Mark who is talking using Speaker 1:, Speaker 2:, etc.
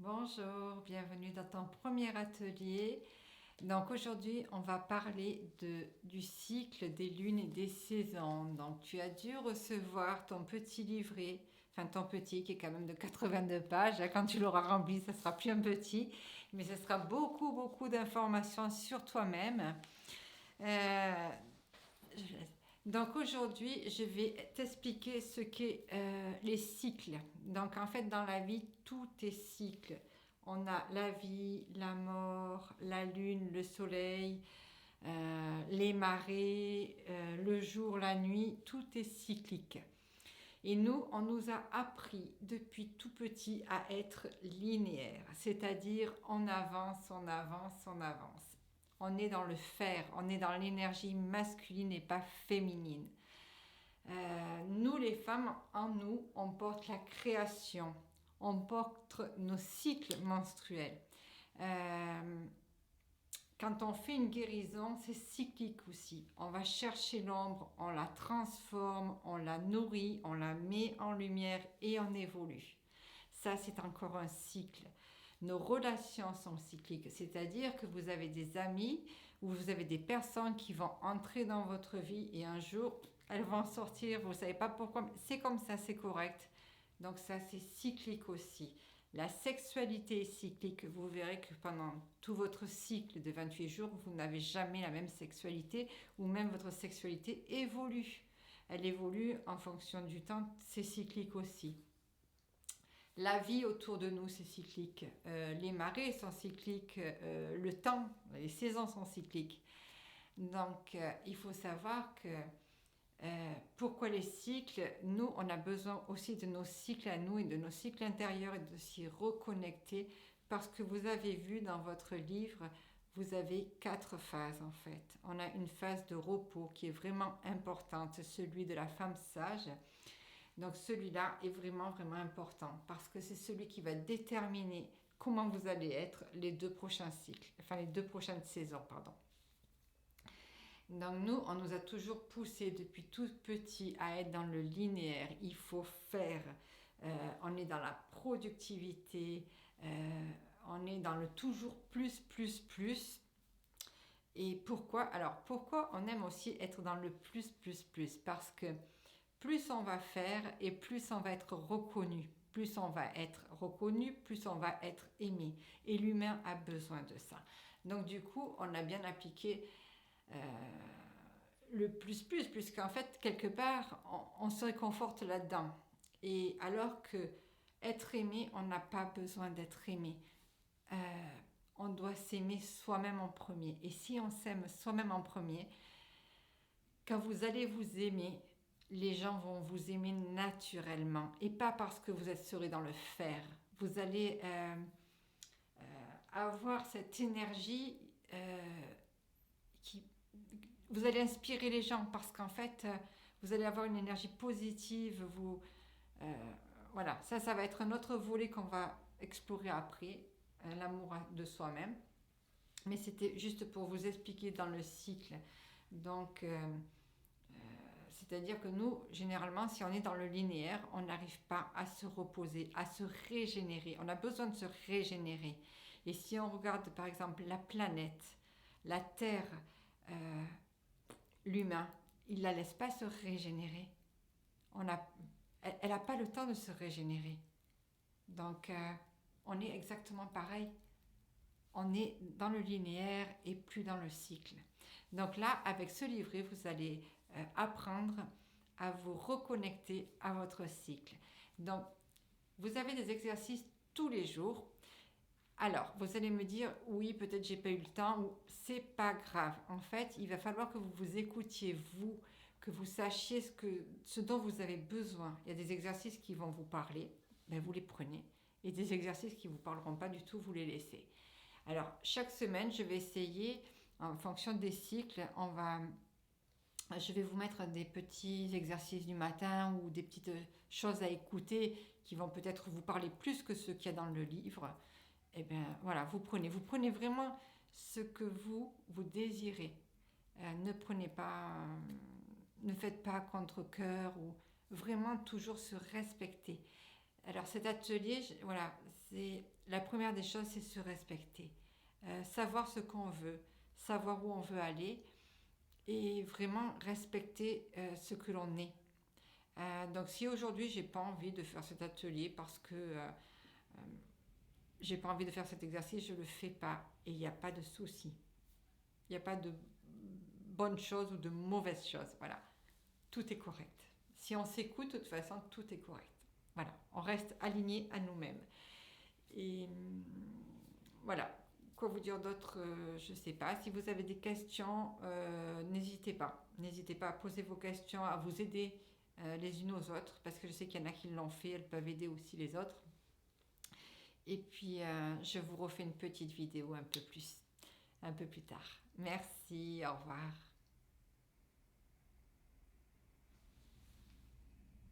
Speaker 1: Bonjour, bienvenue dans ton premier atelier. Donc aujourd'hui, on va parler du cycle des lunes et des saisons. Donc tu as dû recevoir ton petit livret, enfin ton petit qui est quand même de 82 pages. Quand tu l'auras rempli, ça sera plus un petit, mais ce sera beaucoup d'informations sur toi-même. Euh, donc aujourd'hui, je vais t'expliquer ce qu'est les cycles. Donc en fait, dans la vie, tout est cycle. On a la vie, la mort, la lune, le soleil, les marées, le jour, la nuit, tout est cyclique. Et nous, on nous a appris depuis tout petit à être linéaire, c'est-à-dire on avance, on avance, on avance. On est dans le faire, on est dans l'énergie masculine et pas féminine. Nous, les femmes, en nous, on porte la création, on porte nos cycles menstruels. Euh, Quand on fait une guérison, c'est cyclique aussi. On va chercher l'ombre, on la transforme, on la nourrit, on la met en lumière et on évolue. Ça, c'est encore un cycle. Nos relations sont cycliques, c'est-à-dire que vous avez des amis ou vous avez des personnes qui vont entrer dans votre vie et un jour, elles vont sortir, vous ne savez pas pourquoi, mais c'est comme ça, c'est correct. Donc ça, c'est cyclique aussi. La sexualité est cyclique. Vous verrez que pendant tout votre cycle de 28 jours, vous n'avez jamais la même sexualité ou même votre sexualité évolue. Elle évolue en fonction du temps, c'est cyclique aussi. La vie autour de nous, c'est cyclique. Les marées sont cycliques, le temps, les saisons sont cycliques. Donc, il faut savoir que pourquoi les cycles? Nous, on a besoin aussi de nos cycles à nous et de nos cycles intérieurs et de s'y reconnecter parce que vous avez vu dans votre livre, vous avez 4 phases en fait. On a une phase de repos qui est vraiment importante, celui de la femme sage. Donc celui-là est vraiment important parce que c'est celui qui va déterminer comment vous allez être les 2 prochains cycles, enfin les 2 prochaines saisons, pardon. Donc nous, on nous a toujours poussé depuis tout petit à être dans le linéaire. Il faut faire. On est dans la productivité. On est dans le toujours plus. Et pourquoi? Alors pourquoi on aime aussi être dans le plus? Parce que plus on va faire et plus on va être reconnu. Plus on va être reconnu, plus on va être aimé. Et l'humain a besoin de ça. Donc du coup, on a bien appliqué euh, le puisqu'en fait, quelque part, on se réconforte là-dedans. Et alors que être aimé, on n'a pas besoin d'être aimé. Euh, on doit s'aimer soi-même en premier. Et si on s'aime soi-même en premier, quand vous allez vous aimer, les gens vont vous aimer naturellement. Et pas parce que vous serez dans le faire. Vous allez avoir cette énergie qui vous allez inspirer les gens parce qu'en fait, vous allez avoir une énergie positive. Voilà, ça va être un autre volet qu'on va explorer après, l'amour de soi-même. Mais c'était juste pour vous expliquer dans le cycle. Donc, c'est-à-dire que nous, généralement, si on est dans le linéaire, on n'arrive pas à se reposer, à se régénérer. On a besoin de se régénérer. Et si on regarde, par exemple, la planète, la Terre, euh, l'humain, il ne la laisse pas se régénérer. Elle n'a pas le temps de se régénérer. Donc, on est exactement pareil. On est dans le linéaire et plus dans le cycle. Donc là, avec ce livret, vous allez apprendre à vous reconnecter à votre cycle. Donc, vous avez des exercices tous les jours. Alors, vous allez me dire, oui, peut-être j'ai pas eu le temps, ou c'est pas grave. En fait, il va falloir que vous vous écoutiez, vous, que vous sachiez ce dont vous avez besoin. Il y a des exercices qui vont vous parler, ben vous les prenez. Et des exercices qui ne vous parleront pas du tout, vous les laissez. Alors, chaque semaine, je vais essayer, en fonction des cycles, je vais vous mettre des petits exercices du matin ou des petites choses à écouter qui vont peut-être vous parler plus que ce qu'il y a dans le livre. Et bien voilà, vous prenez vraiment ce que vous désirez. Ne faites pas contre cœur ou vraiment toujours se respecter. Alors cet atelier, voilà, c'est la première des choses, c'est se respecter. Savoir ce qu'on veut, savoir où on veut aller et vraiment respecter ce que l'on est. Donc si aujourd'hui j'ai pas envie de faire cet atelier parce que j'ai pas envie de faire cet exercice, je le fais pas et il n'y a pas de souci. Il n'y a pas de bonne chose ou de mauvaise chose. Voilà, tout est correct. Si on s'écoute, de toute façon, tout est correct. Voilà, on reste aligné à nous-mêmes. Et voilà, quoi vous dire d'autre, je ne sais pas. Si vous avez des questions, n'hésitez pas. N'hésitez pas à poser vos questions, à vous aider les unes aux autres, parce que je sais qu'il y en a qui l'ont fait, elles peuvent aider aussi les autres. Et puis, je vous refais une petite vidéo un peu plus tard. Merci, au revoir.